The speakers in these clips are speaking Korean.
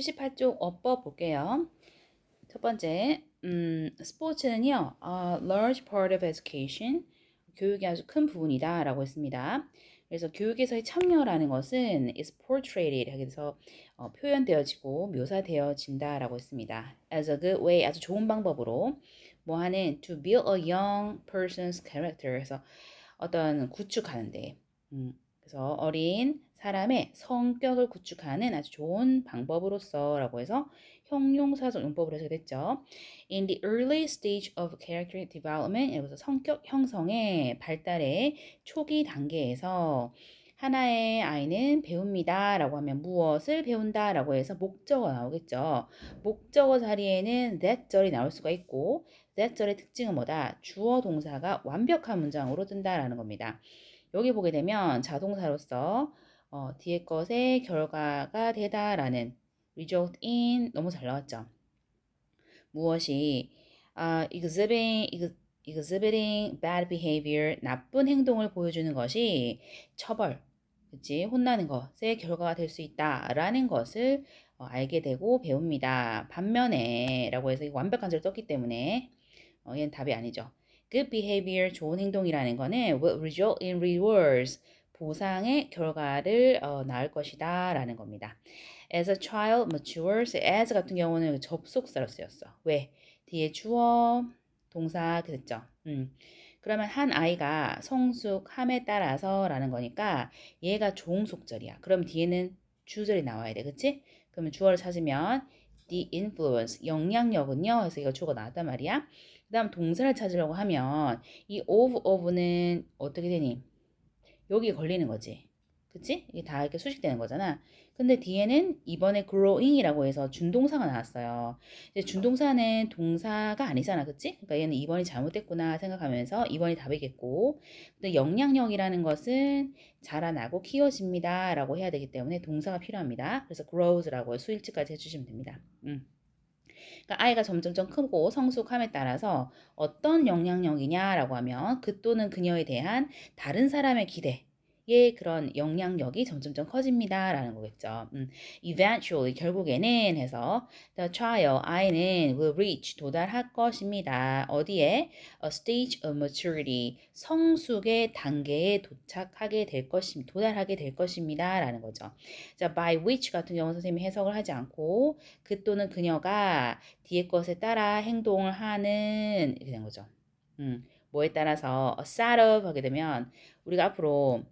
78쪽 어법 볼게요. 첫 번째, 스포츠는요, a large part of education, 교육이 아주 큰 부분이다 라고 했습니다. 그래서 교육에서의 참여라는 것은 is portrayed 하게 돼서 표현되어지고 묘사되어진다 라고 했습니다. as a good way, 아주 좋은 방법으로 뭐 하는 to build a young person's character 해서 어떤 구축하는데 그래서 어린 사람의 성격을 구축하는 아주 좋은 방법으로서라고 해서 형용사적 용법으로 해석됐죠. In the early stage of character development, 여기서 성격 형성의 발달의 초기 단계에서 하나의 아이는 배웁니다 라고 하면 무엇을 배운다 라고 해서 목적어가 나오겠죠. 목적어 자리에는 that 절이 나올 수가 있고 that 절의 특징은 뭐다? 주어 동사가 완벽한 문장으로 뜬다라는 겁니다. 여기 보게 되면 자동사로서 뒤에 것의 결과가 되다라는 result in 너무 잘 나왔죠. 무엇이 exhibiting bad behavior 나쁜 행동을 보여주는 것이 처벌, 그치? 혼나는 것의 결과가 될 수 있다라는 것을 알게 되고 배웁니다. 반면에 라고 해서 완벽한 절 떴기 때문에 얘는 답이 아니죠. Good behavior, 좋은 행동이라는 거는 will result in rewards, 보상의 결과를 낳을 것이다 라는 겁니다. As a child matures, as 같은 경우는 접속사로 쓰였어. 왜? 뒤에 주어, 동사 됐죠. 그러면 한 아이가 성숙함에 따라서 라는 거니까 얘가 종속절이야. 그럼 뒤에는 주절이 나와야 돼. 그치? 그러면 주어를 찾으면 the influence, 영향력은요. 그래서 이거 주어가 나왔단 말이야. 그 다음 동사를 찾으려고 하면 이 of는 어떻게 되니? 여기에 걸리는 거지. 그치? 이게 다 이렇게 수식되는 거잖아. 근데 뒤에는 이번에 growing이라고 해서 준동사가 나왔어요. 이제 준동사는 동사가 아니잖아. 그치? 그러니까 얘는 2번이 잘못됐구나 생각하면서 2번이 답이겠고. 근데 영향력이라는 것은 자라나고 키워집니다. 라고 해야 되기 때문에 동사가 필요합니다. 그래서 grows라고 수일치까지 해주시면 됩니다. 그러니까 아이가 점점점 크고 성숙함에 따라서 어떤 영향력이냐라고 하면 그 또는 그녀에 대한 다른 사람의 기대의 그런 영향력이 점점점 커집니다라는 거겠죠. Eventually 결국에는 해서 the child 아이는 will reach 도달할 것입니다. 어디에? A stage of maturity 성숙의 단계에 도착하게 될 도달하게 될 것입니다라는 거죠. 자, by which 같은 경우 선생님이 해석을 하지 않고 그 또는 그녀가 뒤에 것에 따라 행동을 하는 이렇게 된 거죠. 뭐에 따라서 a set of 하게 되면 우리가 앞으로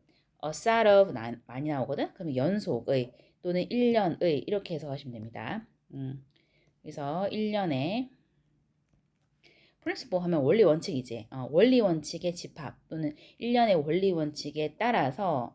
a set of 많이 나오거든. 그러면 연속의 또는 1년의 이렇게 해석하시면 됩니다. 그래서 1년에 principle 하면 원리 원칙이지. 원리 원칙의 집합 또는 1년의 원리 원칙에 따라서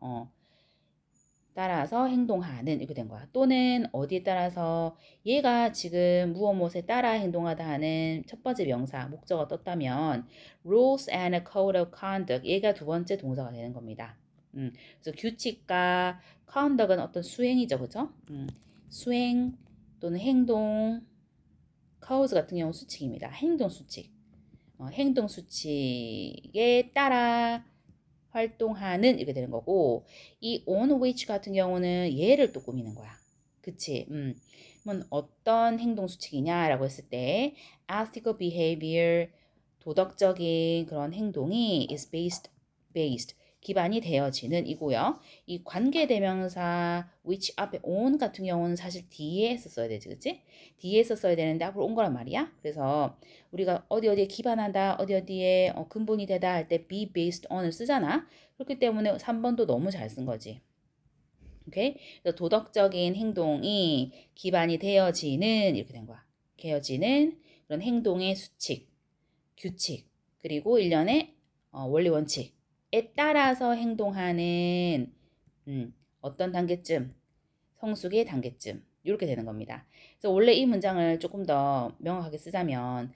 행동하는 이렇게 된 거야. 또는 어디에 따라서 얘가 지금 무엇에 따라 행동하다 하는 첫 번째 명사 목적어 떴다면 rules and a code of conduct 얘가 두 번째 동사가 되는 겁니다. 그래서 규칙과 conduct은 어떤 수행이죠, 그죠? 수행 또는 행동, cause 같은 경우 수칙입니다. 행동 수칙, 행동 수칙에 따라 활동하는 이렇게 되는 거고 이 on which 같은 경우는 얘를 또 꾸미는 거야. 그치? 그러면 어떤 행동 수칙이냐라고 했을 때 ethical behavior 도덕적인 그런 행동이 is based 기반이 되어지는 이고요. 이 관계대명사 which 앞에 on 같은 경우는 사실 뒤에 썼어야 되지, 그치? 뒤에 썼어야 되는데 앞으로 온 거란 말이야. 그래서 우리가 어디에 기반한다, 어디에 근본이 되다 할 때 be based on을 쓰잖아. 그렇기 때문에 3번도 너무 잘 쓴 거지. 오케이? 그래서 도덕적인 행동이 기반이 되어지는 이렇게 된 거야. 되어지는 그런 행동의 수칙, 규칙, 그리고 일련의 원리 원칙. 에 따라서 행동하는 어떤 단계쯤 성숙의 단계쯤 이렇게 되는 겁니다. 그래서 원래 이 문장을 조금 더 명확하게 쓰자면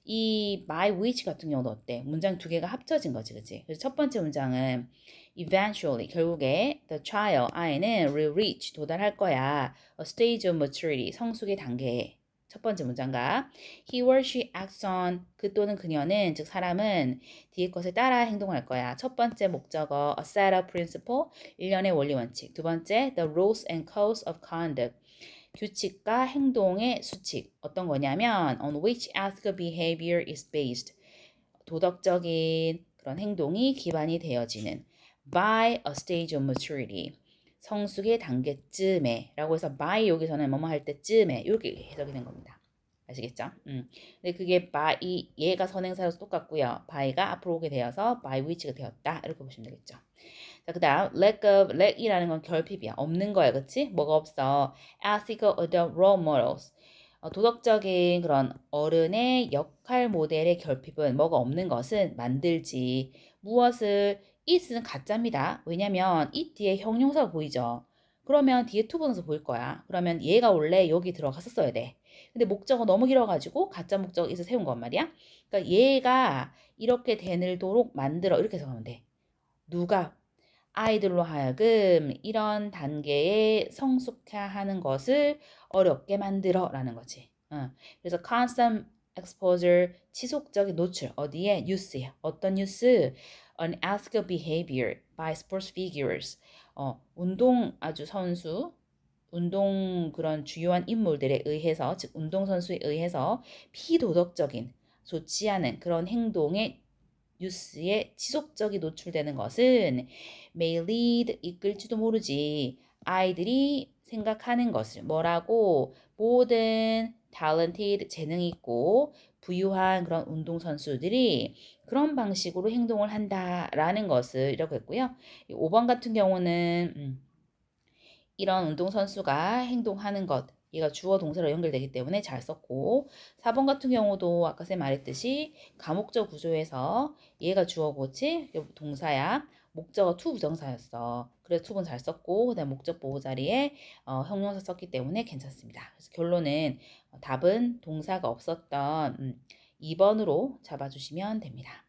이 by which 같은 경우도 어때? 문장 두 개가 합쳐진 거지, 그치? 그래서 첫 번째 문장은 eventually 결국에 the child 아이는 will reach 도달할 거야 a stage of maturity 성숙의 단계에 첫 번째 문장과 he or she acts on 그 또는 그녀는 즉 사람은 뒤에 것에 따라 행동할 거야. 첫 번째 목적어 a set of principle 일련의 원리 원칙. 두 번째 the rules and codes of conduct 규칙과 행동의 수칙. 어떤 거냐면 on which ethical behavior is based. 도덕적인 그런 행동이 기반이 되어지는 by a stage of maturity. 성숙의 단계쯤에 라고 해서 by 여기서는 뭐뭐 할 때쯤에 이렇게 해석이 된 겁니다. 아시겠죠? 근데 그게 by 얘가 선행사로서 똑같고요. by가 앞으로 오게 되어서 by which가 되었다. 이렇게 보시면 되겠죠. 자, 그다음 lack이라는 건 결핍이야. 없는 거야. 그치? 뭐가 없어? ethical adult role models. 도덕적인 그런 어른의 역할 모델의 결핍은 뭐가 없는 것은 만들지. 무엇을 it은 가짜입니다. 왜냐면 it 뒤에 형용사가 보이죠. 그러면 뒤에 to 분사 보일 거야. 그러면 얘가 원래 여기 들어갔었어야 돼. 근데 목적어 너무 길어가지고 가짜 목적어 it을 세운 건 말이야. 그러니까 얘가 이렇게 되도록 만들어 이렇게 해석하면 돼. 누가 아이들로 하여금 이런 단계에 성숙해하는 것을 어렵게 만들어 라는 거지. 그래서 constant exposure, 지속적인 노출. 어디에? 뉴스에. 어떤 뉴스? Unethical behavior by sports figures. 운동 아주 선수, 운동 그런 주요한 인물들에 의해서, 즉 운동선수에 의해서 피도덕적인, 좋지 않은 그런 행동에 뉴스에 지속적이 노출되는 것은 may lead 이끌지도 모르지 아이들이 생각하는 것을 뭐라고 모든 talented 재능 있고 부유한 그런 운동선수들이 그런 방식으로 행동을 한다라는 것을 이라고 했고요. 5번 같은 경우는 이런 운동선수가 행동하는 것 얘가 주어 동사로 연결되기 때문에 잘 썼고 4번 같은 경우도 아까 쌤 말했듯이 가목적 구조에서 얘가 주어고지 동사야 목적어 to 부정사였어. 그래서 to는 잘 썼고 그다음 목적 보호 자리에 형용사 썼기 때문에 괜찮습니다. 그래서 결론은 답은 동사가 없었던 2번으로 잡아주시면 됩니다.